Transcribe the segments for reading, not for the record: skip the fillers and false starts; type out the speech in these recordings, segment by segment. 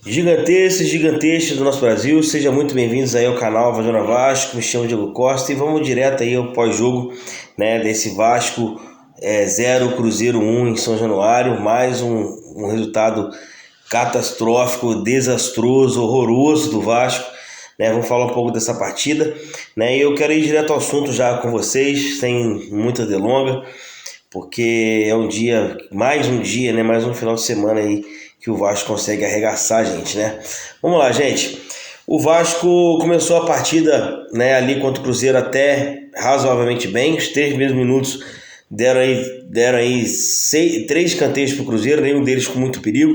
Gigantescos do nosso Brasil, sejam muito bem-vindos aí ao canal Vajona Vasco. Me chamo Diego Costa e vamos direto aí ao pós-jogo, né, desse Vasco 0, Cruzeiro 1 em São Januário. Mais um resultado catastrófico, desastroso, horroroso do Vasco, né? Vamos falar um pouco dessa partida, né? E eu quero ir direto ao assunto já com vocês, sem muita delonga, porque é mais um dia, né, mais um final de semana aí que o Vasco consegue arregaçar a gente, né? Vamos lá, gente. O Vasco começou a partida, né, ali contra o Cruzeiro até razoavelmente bem. Os 3 primeiros minutos deram aí 3 escanteios para o Cruzeiro, nenhum deles com muito perigo,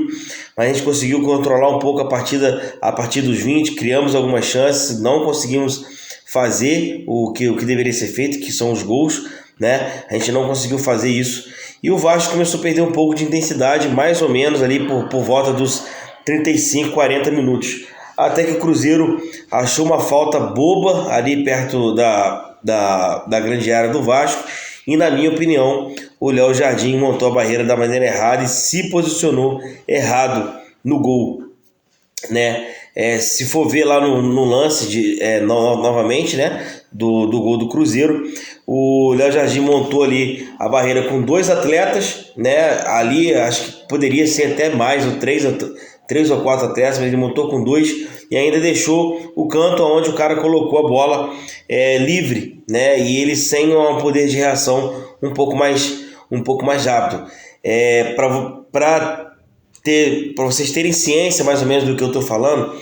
mas a gente conseguiu controlar um pouco a partida a partir dos 20, criamos algumas chances, não conseguimos fazer o que deveria ser feito, que são os gols, né? A gente não conseguiu fazer isso. E o Vasco começou a perder um pouco de intensidade, mais ou menos ali por volta dos 35, 40 minutos. Até que o Cruzeiro achou uma falta boba ali perto da grande área do Vasco. E, na minha opinião, o Léo Jardim montou a barreira da maneira errada e se posicionou errado no gol, né? Se for ver lá no lance novamente, né, do gol do Cruzeiro, o Léo Jardim montou ali a barreira com 2 atletas, né? Ali acho que poderia ser até mais, ou 3 ou 4 atletas, mas ele montou com 2 e ainda deixou o canto onde o cara colocou a bola livre, né? E ele sem um poder de reação um pouco mais rápido. Para vocês terem ciência mais ou menos do que eu estou falando,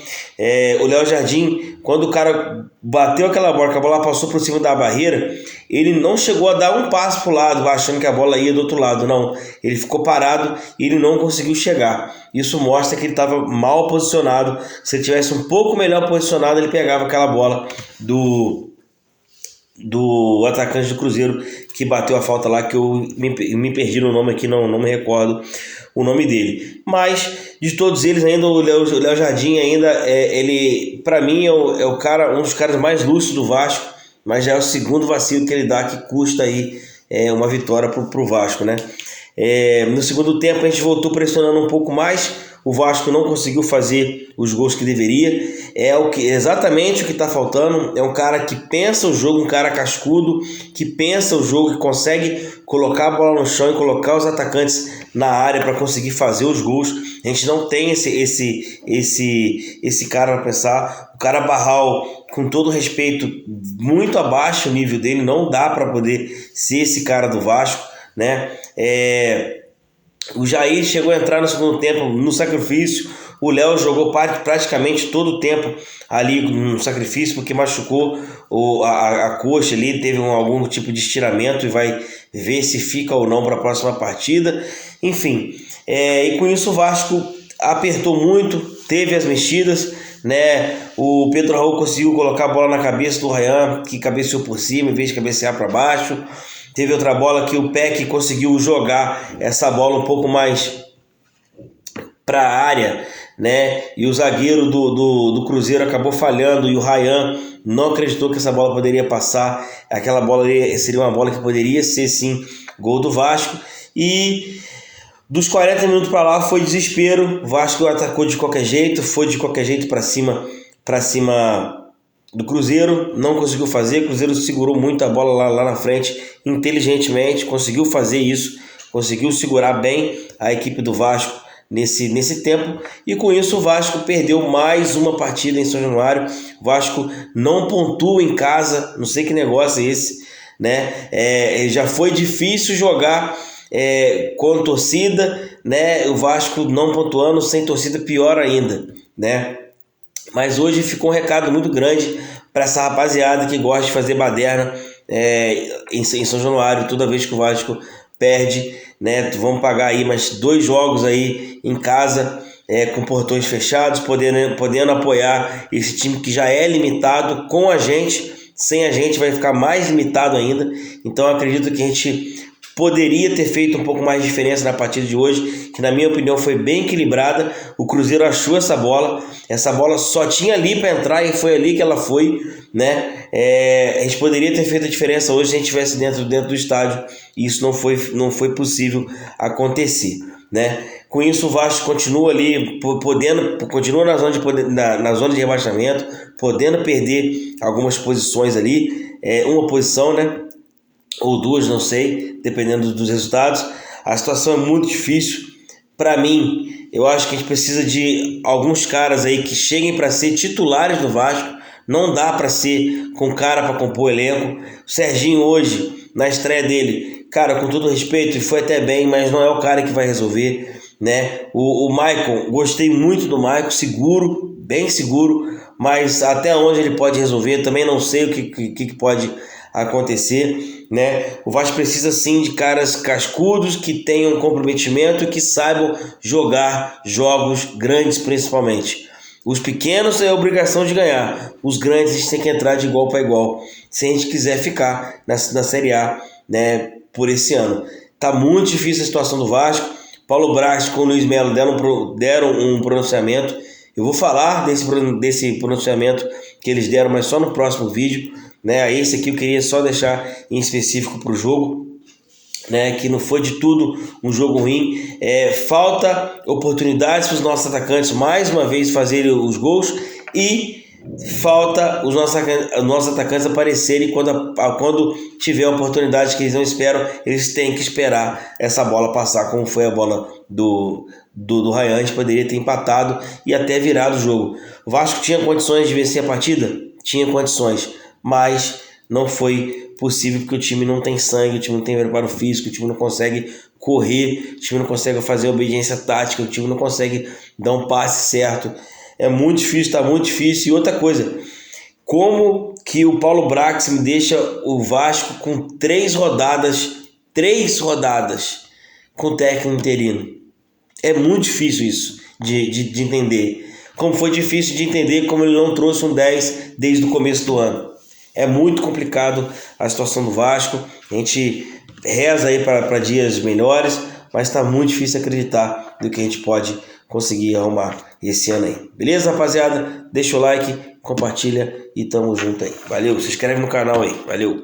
o Léo Jardim, quando o cara bateu aquela bola, que a bola passou por cima da barreira, ele não chegou a dar um passo para o lado, achando que a bola ia do outro lado, não. Ele ficou parado e ele não conseguiu chegar. Isso mostra que ele estava mal posicionado. Se ele tivesse um pouco melhor posicionado, ele pegava aquela bola do atacante do Cruzeiro que bateu a falta lá, que eu me perdi no nome aqui, não me recordo o nome dele. Mas de todos eles ainda o Léo Jardim ainda ele para mim é o cara, um dos caras mais lúcidos do Vasco, mas já é o segundo vacilo que ele dá que custa aí uma vitória pro Vasco, né? No segundo tempo a gente voltou pressionando um pouco mais. O Vasco não conseguiu fazer os gols que deveria. Exatamente o que está faltando. É um cara que pensa o jogo, um cara cascudo, que pensa o jogo, que consegue colocar a bola no chão e colocar os atacantes na área para conseguir fazer os gols. A gente não tem esse cara para pensar. O cara Barral, com todo respeito, muito abaixo o nível dele, não dá para poder ser esse cara do Vasco, né? O Jair chegou a entrar no segundo tempo no sacrifício. O Léo jogou praticamente todo o tempo ali no sacrifício, porque machucou a coxa ali, teve algum tipo de estiramento e vai ver se fica ou não para a próxima partida. Enfim, e com isso o Vasco apertou muito, teve as mexidas, né? O Pedro Raul conseguiu colocar a bola na cabeça do Ryan, que cabeceou por cima em vez de cabecear para baixo. Teve outra bola que o Peck conseguiu jogar essa bola um pouco mais para a área, né? E o zagueiro do Cruzeiro acabou falhando e o Ryan não acreditou que essa bola poderia passar. Aquela bola seria uma bola que poderia ser sim gol do Vasco. E dos 40 minutos para lá foi desespero. O Vasco atacou de qualquer jeito, foi de qualquer jeito para cima do Cruzeiro, não conseguiu fazer. O Cruzeiro segurou muito a bola lá na frente, inteligentemente, conseguiu fazer isso, conseguiu segurar bem a equipe do Vasco nesse tempo, e com isso o Vasco perdeu mais uma partida em São Januário. O Vasco não pontua em casa, não sei que negócio é esse, né? Já foi difícil jogar com torcida, né? O Vasco não pontuando, sem torcida pior ainda, né? Mas hoje ficou um recado muito grande para essa rapaziada que gosta de fazer baderna em São Januário, toda vez que o Vasco perde, né? Vamos pagar aí mais 2 jogos aí em casa, com portões fechados, podendo apoiar esse time que já é limitado. Com a gente, sem a gente vai ficar mais limitado ainda. Então acredito que a gente poderia ter feito um pouco mais de diferença na partida de hoje, que na minha opinião foi bem equilibrada. O Cruzeiro achou essa bola só tinha ali para entrar e foi ali que ela foi, né? A gente poderia ter feito a diferença hoje se a gente estivesse dentro do estádio, e isso não foi possível acontecer, né? Com isso o Vasco continua ali continua na zona na zona de rebaixamento, podendo perder algumas posições ali, uma posição, né? Ou duas, não sei, dependendo dos resultados. A situação é muito difícil. Para mim, eu acho que a gente precisa de alguns caras aí que cheguem para ser titulares do Vasco. Não dá para ser com cara para compor o elenco. O Serginho hoje, na estreia dele, cara, com todo respeito, ele foi até bem, mas não é o cara que vai resolver, né? O Maicon, gostei muito do Maicon, seguro, bem seguro, mas até onde ele pode resolver, também não sei o que pode acontecer, né? O Vasco precisa sim de caras cascudos que tenham comprometimento e que saibam jogar jogos grandes principalmente. Os pequenos é a obrigação de ganhar, os grandes a gente tem que entrar de igual para igual, se a gente quiser ficar na Série A, né, por esse ano. Tá muito difícil a situação do Vasco. Paulo Brax com o Luiz Melo deram um pronunciamento. Eu vou falar desse pronunciamento que eles deram, mas só no próximo vídeo, né? Esse aqui eu queria só deixar em específico para o jogo, né? Que não foi de tudo um jogo ruim. Falta oportunidades para os nossos atacantes mais uma vez fazerem os gols e falta os nossos atacantes aparecerem quando tiver a oportunidade que eles não esperam. Eles têm que esperar essa bola passar, como foi a bola do Ryan. A gente poderia ter empatado e até virado o jogo. O Vasco tinha condições de vencer a partida? Tinha condições, mas não foi possível porque o time não tem sangue, o time não tem preparo físico, o time não consegue correr, o time não consegue fazer obediência tática, o time não consegue dar um passe certo. É muito difícil, tá muito difícil. E outra coisa, como que o Paulo Brax me deixa o Vasco com 3 rodadas com técnico interino? É muito difícil isso de entender. Como foi difícil de entender como ele não trouxe um 10 desde o começo do ano. É muito complicado a situação do Vasco. A gente reza aí para dias melhores, mas está muito difícil acreditar do que a gente pode conseguir arrumar esse ano aí. Beleza, rapaziada? Deixa o like, compartilha e tamo junto aí. Valeu, se inscreve no canal aí. Valeu!